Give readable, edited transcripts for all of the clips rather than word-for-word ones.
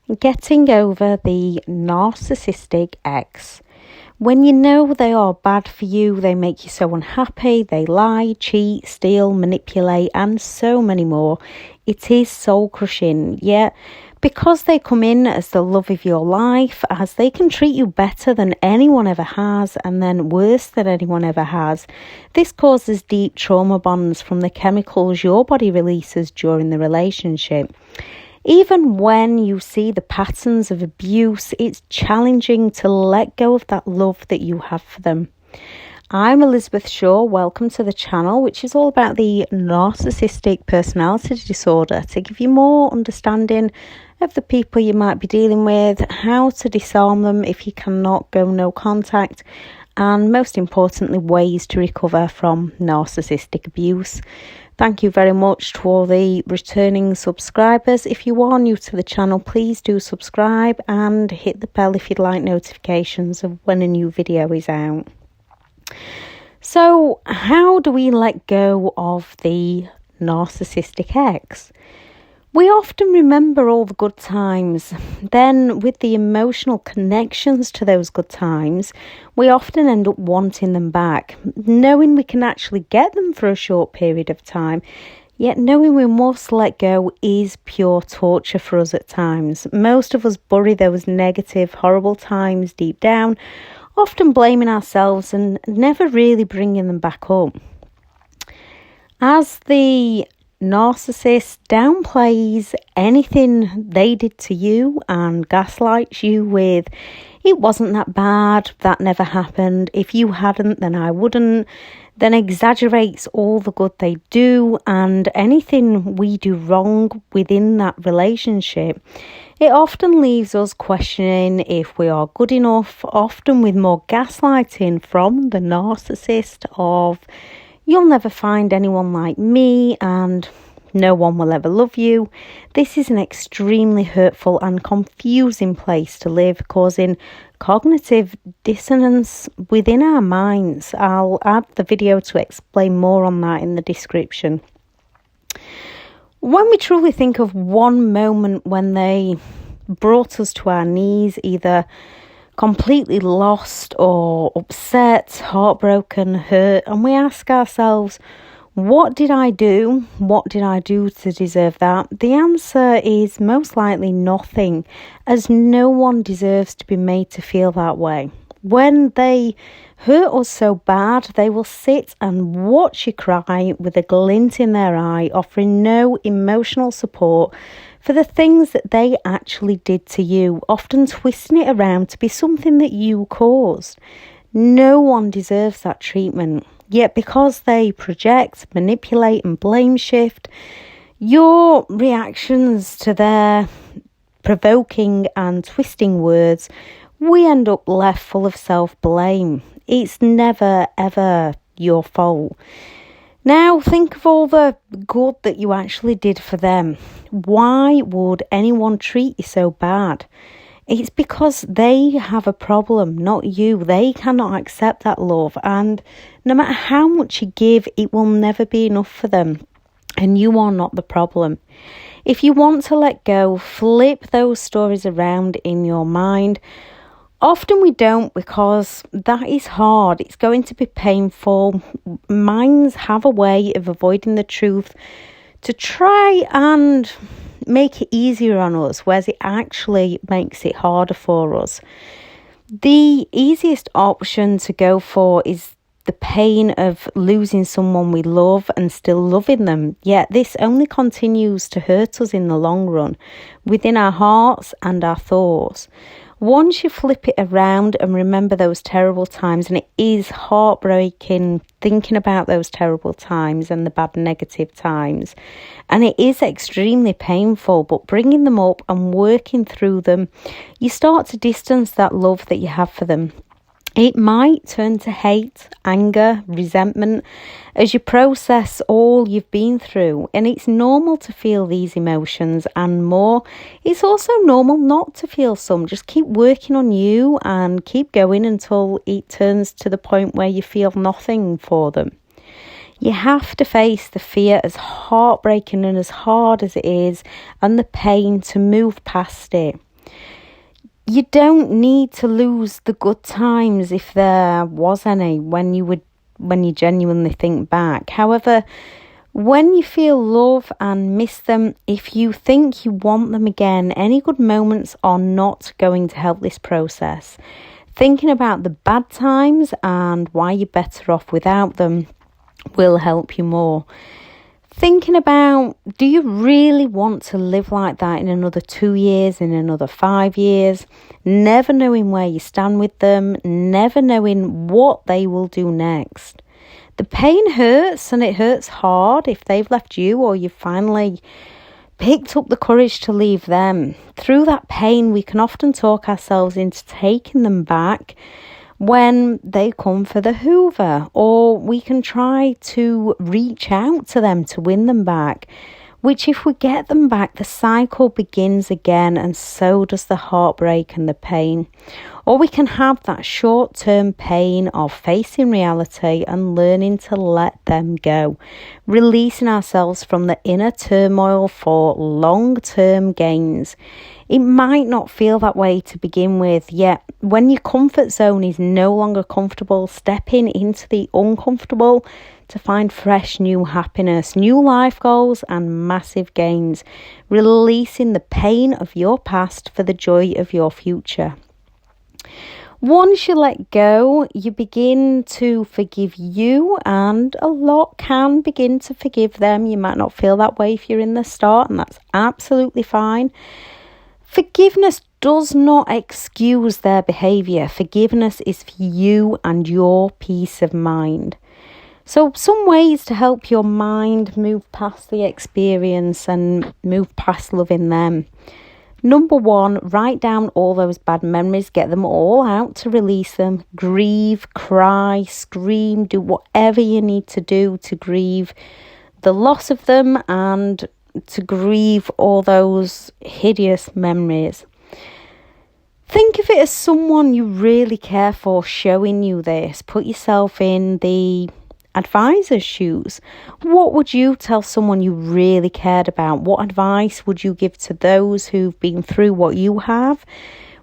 Getting over the narcissistic ex. When you know they are bad for you, they make you so unhappy, they lie, cheat, steal, manipulate, and so many more, it is soul crushing. Yet, because they come in as the love of your life, as they can treat you better than anyone ever has, and then worse than anyone ever has, this causes deep trauma bonds from the chemicals your body releases during the relationship. Even when you see the patterns of abuse, it's challenging to let go of that love that you have for them. I'm Elizabeth Shaw. Welcome to the channel, which is all about the narcissistic personality disorder, to give you more understanding of the people you might be dealing with, how to disarm them if you cannot go no contact, and most importantly, ways to recover from narcissistic abuse. Thank you very much to all the returning subscribers. If you are new to the channel, please do subscribe and hit the bell if you'd like notifications of when a new video is out. So, how do we let go of the narcissistic ex? We often remember all the good times. Then, with the emotional connections to those good times, we often end up wanting them back, knowing we can actually get them for a short period of time, yet knowing we must let go is pure torture for us at times. Most of us bury those negative, horrible times deep down, often blaming ourselves and never really bringing them back up. As the narcissist downplays anything they did to you and gaslights you with, it wasn't that bad, that never happened, if you hadn't then I wouldn't, then exaggerates all the good they do and anything we do wrong within that relationship. It often leaves us questioning if we are good enough, often with more gaslighting from the narcissist of, "You'll never find anyone like me," and "No one will ever love you." This is an extremely hurtful and confusing place to live, causing cognitive dissonance within our minds. I'll add the video to explain more on that in the description. When we truly think of one moment when they brought us to our knees, either completely lost or upset, heartbroken, hurt, and we ask ourselves, what did I do? What did I do to deserve that? The answer is most likely nothing, as no one deserves to be made to feel that way. When they hurt us so bad, they will sit and watch you cry with a glint in their eye, offering no emotional support for the things that they actually did to you, often twisting it around to be something that you caused. No one deserves that treatment. Yet because they project, manipulate and blame shift, your reactions to their provoking and twisting words, we end up left full of self-blame. It's never ever your fault. Now think of all the good that you actually did for them. Why would anyone treat you so bad? It's because they have a problem, not you. They cannot accept that love, and no matter how much you give, it will never be enough for them, and you are not the problem. If you want to let go, flip those stories around in your mind. Often we don't, because that is hard. It's going to be painful. Minds have a way of avoiding the truth to try and make it easier on us, whereas it actually makes it harder for us. The easiest option to go for is the pain of losing someone we love and still loving them. Yet this only continues to hurt us in the long run, within our hearts and our thoughts. Once you flip it around and remember those terrible times, and it is heartbreaking thinking about those terrible times and the bad negative times, and it is extremely painful, but bringing them up and working through them, you start to distance that love that you have for them. It might turn to hate, anger, resentment as you process all you've been through. And it's normal to feel these emotions and more. It's also normal not to feel some. Just keep working on you and keep going until it turns to the point where you feel nothing for them. You have to face the fear, as heartbreaking and as hard as it is, and the pain, to move past it. You don't need to lose the good times, if there was any, when you genuinely think back. However, when you feel love and miss them, if you think you want them again, any good moments are not going to help this process. Thinking about the bad times and why you're better off without them will help you more. Thinking about, do you really want to live like that in another 2 years, in another 5 years? Never knowing where you stand with them, never knowing what they will do next. The pain hurts, and it hurts hard if they've left you or you've finally picked up the courage to leave them. Through that pain, we can often talk ourselves into taking them back when they come for the hoover, or we can try to reach out to them to win them back, which if we get them back, the cycle begins again, and so does the heartbreak and the pain. Or we can have that short-term pain of facing reality and learning to let them go, releasing ourselves from the inner turmoil for long-term gains. It might not feel that way to begin with, yet when your comfort zone is no longer comfortable, stepping into the uncomfortable to find fresh new happiness, new life goals and massive gains, releasing the pain of your past for the joy of your future. Once you let go, you begin to forgive you, and a lot can begin to forgive them. You might not feel that way if you're in the start, and that's absolutely fine. Forgiveness does not excuse their behaviour. Forgiveness is for you and your peace of mind. So some ways to help your mind move past the experience and move past loving them. Number 1, write down all those bad memories, get them all out to release them. Grieve, cry, scream, do whatever you need to do to grieve the loss of them and to grieve all those hideous memories. Think of it as someone you really care for showing you this. Put yourself in the advisor's shoes. What would you tell someone you really cared about? What advice would you give to those who've been through what you have?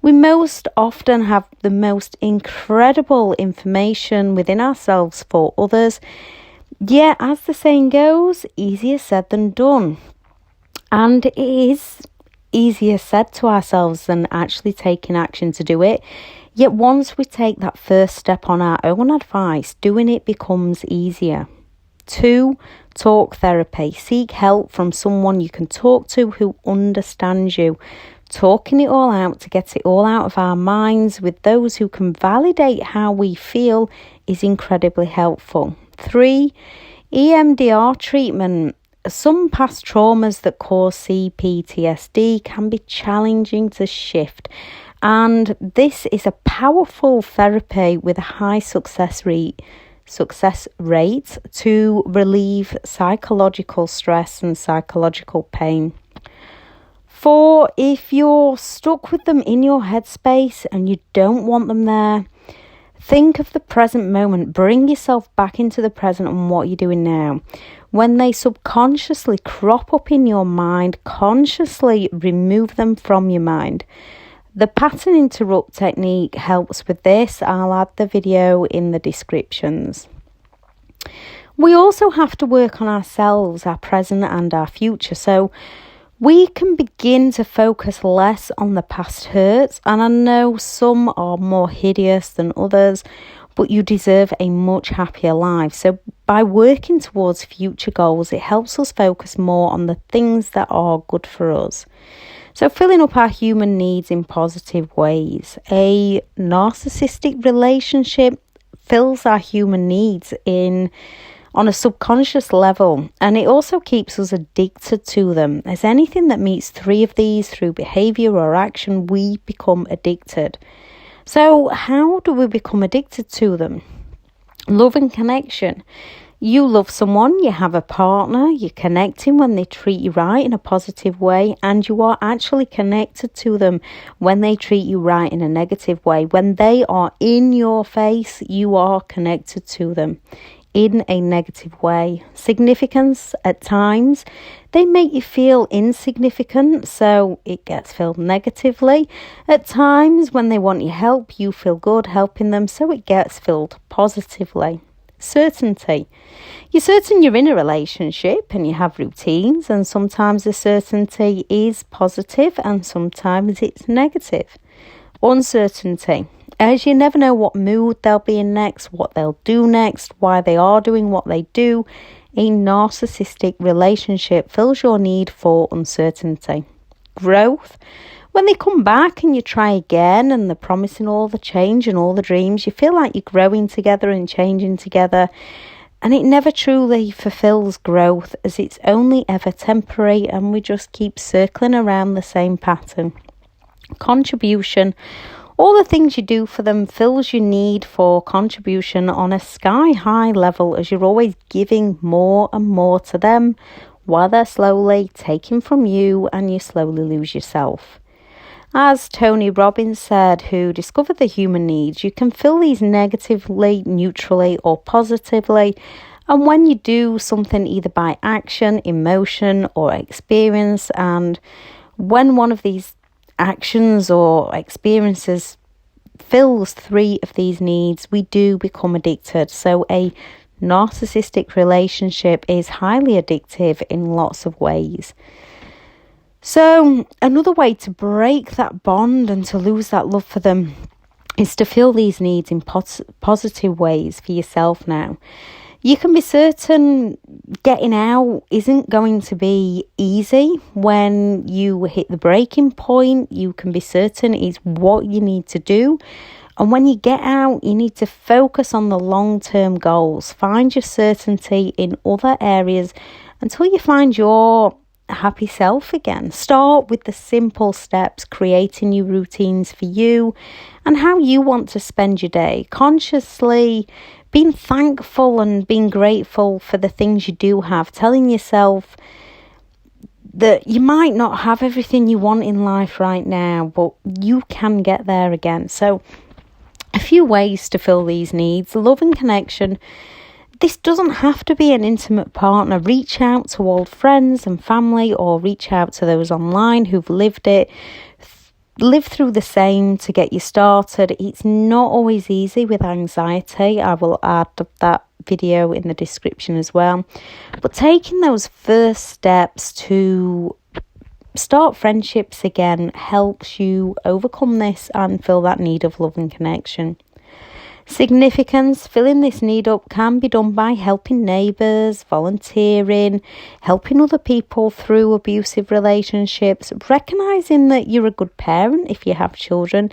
We most often have the most incredible information within ourselves for others. Yet, as the saying goes, easier said than done. And it is easier said to ourselves than actually taking action to do it. Yet once we take that first step on our own advice, doing it becomes easier. 2, talk therapy. Seek help from someone you can talk to who understands you. Talking it all out to get it all out of our minds with those who can validate how we feel is incredibly helpful. 3, EMDR treatment. Some past traumas that cause CPTSD can be challenging to shift, and this is a powerful therapy with a high success rate to relieve psychological stress and psychological pain. 4, if you're stuck with them in your headspace and you don't want them there, think of the present moment. Bring yourself back into the present and what you're doing now. When they subconsciously crop up in your mind, consciously remove them from your mind. The pattern interrupt technique helps with this. I'll add the video in the descriptions. We also have to work on ourselves, our present and our future, so we can begin to focus less on the past hurts. And I know some are more hideous than others, but you deserve a much happier life. So by working towards future goals, it helps us focus more on the things that are good for us. So filling up our human needs in positive ways. A narcissistic relationship fills our human needs on a subconscious level, and it also keeps us addicted to them. As anything that meets 3 of these through behaviour or action, we become addicted. So how do we become addicted to them? Love and connection. You love someone, you have a partner, you're connecting when they treat you right in a positive way, and you are actually connected to them when they treat you right in a negative way. When they are in your face, you are connected to them. in a negative way. Significance, at times, they make you feel insignificant, so it gets filled negatively. At times, when they want your help, you feel good helping them, so it gets filled positively. Certainty. You're certain you're in a relationship and you have routines, and sometimes the certainty is positive and sometimes it's negative. Uncertainty. As you never know what mood they'll be in next, what they'll do next, why they are doing what they do. A narcissistic relationship fills your need for uncertainty. Growth. When they come back and you try again and they're promising all the change and all the dreams, you feel like you're growing together and changing together. And it never truly fulfills growth, as it's only ever temporary and we just keep circling around the same pattern. Contribution. All the things you do for them fills your need for contribution on a sky-high level, as you're always giving more and more to them while they're slowly taking from you and you slowly lose yourself. As Tony Robbins said, who discovered the human needs, you can fill these negatively, neutrally or positively. And when you do something either by action, emotion or experience, and when one of these actions or experiences fills 3 of these needs, we do become addicted. So a narcissistic relationship is highly addictive in lots of ways. So another way to break that bond and to lose that love for them is to fill these needs in positive ways for yourself now. You can be certain getting out isn't going to be easy when you hit the breaking point. You can be certain it's what you need to do. And when you get out, you need to focus on the long-term goals. Find your certainty in other areas until you find your happy self again. Start with the simple steps, creating new routines for you and how you want to spend your day. Consciously being thankful and being grateful for the things you do have. Telling yourself that you might not have everything you want in life right now, but you can get there again. So a few ways to fill these needs. Love and connection. This doesn't have to be an intimate partner. Reach out to old friends and family, or reach out to those online who've lived it. Live through the same to get you started. It's not always easy with anxiety. I will add that video in the description as well. But taking those first steps to start friendships again helps you overcome this and fill that need of love and connection. Significance. Filling this need up can be done by helping neighbours, volunteering, helping other people through abusive relationships, recognising that you're a good parent if you have children,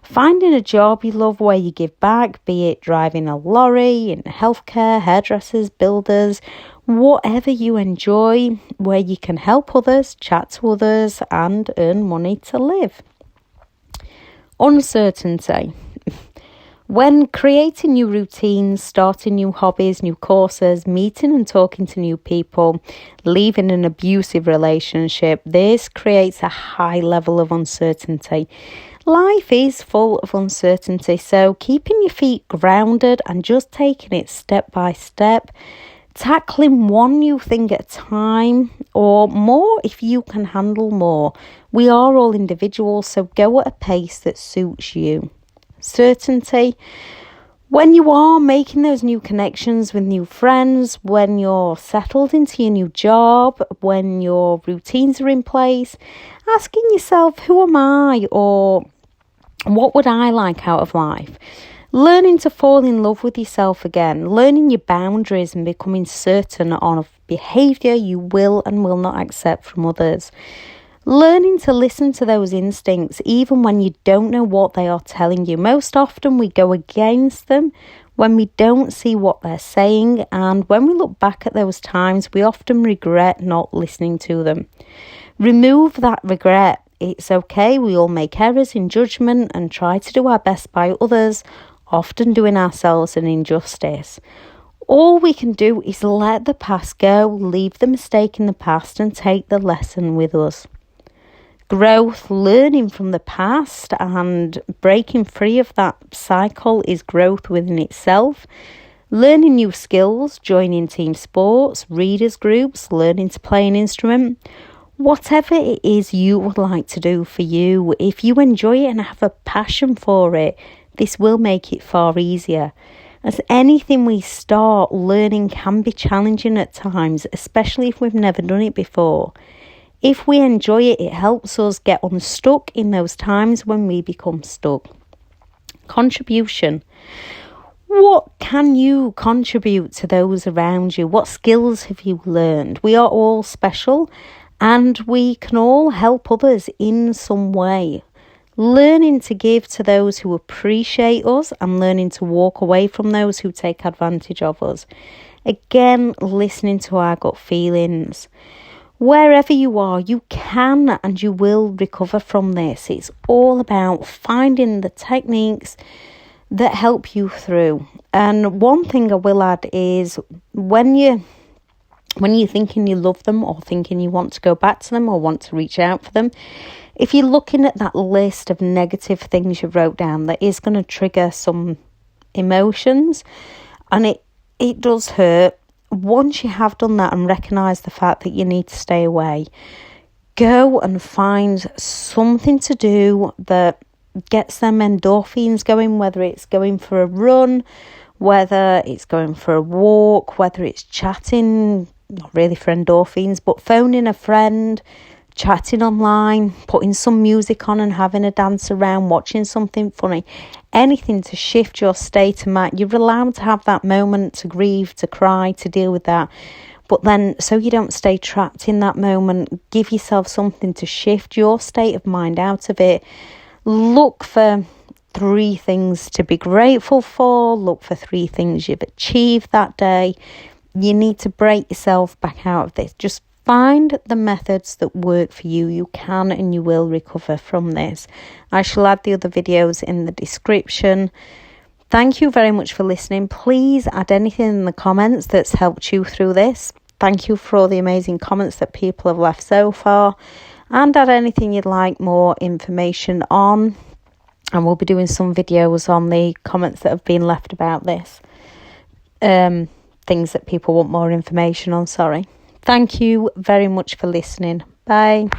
finding a job you love where you give back, be it driving a lorry, in healthcare, hairdressers, builders, whatever you enjoy, where you can help others, chat to others and earn money to live. Uncertainty. When creating new routines, starting new hobbies, new courses, meeting and talking to new people, leaving an abusive relationship, this creates a high level of uncertainty. Life is full of uncertainty, so keeping your feet grounded and just taking it step by step, tackling one new thing at a time, or more if you can handle more. We are all individuals, so go at a pace that suits you. Certainty. When you are making those new connections with new friends, when you're settled into your new job, when your routines are in place, asking yourself, who am I, or what would I like out of life? Learning to fall in love with yourself again, learning your boundaries and becoming certain on behaviour you will and will not accept from others. Learning to listen to those instincts even when you don't know what they are telling you. Most often we go against them when we don't see what they're saying, and when we look back at those times we often regret not listening to them. Remove that regret. It's okay, we all make errors in judgment and try to do our best by others, often doing ourselves an injustice. All we can do is let the past go, leave the mistake in the past and take the lesson with us. Growth, learning from the past and breaking free of that cycle is growth within itself. Learning new skills, joining team sports, readers groups, learning to play an instrument. Whatever it is you would like to do for you, if you enjoy it and have a passion for it, this will make it far easier. As anything we start learning can be challenging at times, especially if we've never done it before. If we enjoy it, it helps us get unstuck in those times when we become stuck. Contribution. What can you contribute to those around you? What skills have you learned? We are all special and we can all help others in some way. Learning to give to those who appreciate us and learning to walk away from those who take advantage of us. Again, listening to our gut feelings. Wherever you are, you can and you will recover from this. It's all about finding the techniques that help you through. And one thing I will add is when you're thinking you love them or thinking you want to go back to them or want to reach out for them, if you're looking at that list of negative things you wrote down, that is going to trigger some emotions and it does hurt. Once you have done that and recognise the fact that you need to stay away, go and find something to do that gets them endorphins going, whether it's going for a run, whether it's going for a walk, whether it's chatting, not really for endorphins, but phoning a friend, chatting online, putting some music on and having a dance around, watching something funny, anything to shift your state of mind. You're allowed to have that moment to grieve, to cry, to deal with that. But then, so you don't stay trapped in that moment, give yourself something to shift your state of mind out of it. Look for 3 things to be grateful for. Look for 3 things you've achieved that day. You need to break yourself back out of this. Just find the methods that work for you. You can and you will recover from this. I shall add the other videos in the description. Thank you very much for listening. Please add anything in the comments that's helped you through this. Thank you for all the amazing comments that people have left so far. And add anything you'd like more information on. And we'll be doing some videos on the comments that have been left about this. Things that people want more information on, sorry. Thank you very much for listening. Bye.